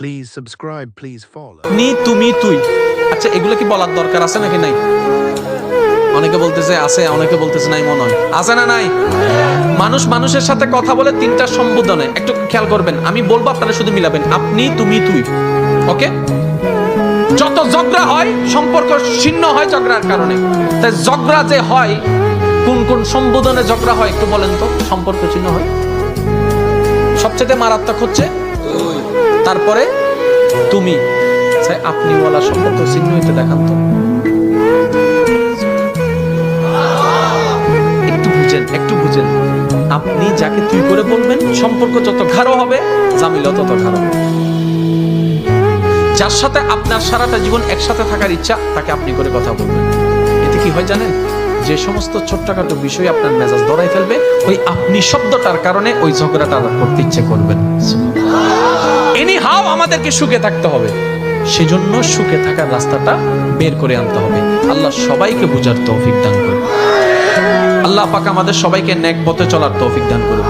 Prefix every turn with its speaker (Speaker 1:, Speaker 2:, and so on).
Speaker 1: Please subscribe, please follow.
Speaker 2: নি তুমি তুই, আচ্ছা এগুলো কি বলার দরকার আছে নাকি নাই? অনেকে বলতেছে আছে, অনেকে বলতেছে নাই। মনে হয় আছে না নাই? মানুষ মানুষের সাথে কথা বলে তিনটা সম্বোধনে, একটু খেয়াল করবেন। আমি বলবো, আপনারা শুধু মিলাবেন। আপনি, তুমি, তুই। ওকে? যত ঝগড়া হয়, সম্পর্ক ছিন্ন হয় ঝগড়ার কারণে। তাই ঝগড়া যে হয়, কোন কোন সম্বোধনে ঝগড়া হয় একটু বলেন তো, সম্পর্ক ছিন্ন হয়? সবচেয়ে মারাত্মক হচ্ছে তারপরে তুমি। আপনি বলা সম্পর্ক ছিন্ন হইতে দেখান তো। একটু বুঝেন। আপনি যাকে তুই করে বলবেন, সম্পর্ক যত গাঢ় হবে, জামিলা তত গাঢ়। যার সাথে আপনার সারাটা জীবন একসাথে থাকার ইচ্ছা, তাকে আপনি করে কথা বলবেন। এতে কি হয় জানেন? যে সমস্ত ছোট্টখাটো বিষয় আপনার মেজাজ ধরাই ফেলবে, ওই আপনি শব্দটার কারণে ওই ঝগড়াটা করতে ইচ্ছে করবেন। এনিহাউ আমাদেরকে সুখে থাকতে হবে, সেজন্য সুখে থাকার রাস্তাটা বের করে আনতে হবে। আল্লাহ সবাইকে বুঝার তৌফিক দান করুন। আল্লাহ পাক আমাদের সবাইকে নেক পথে চলার তৌফিক দান করুন।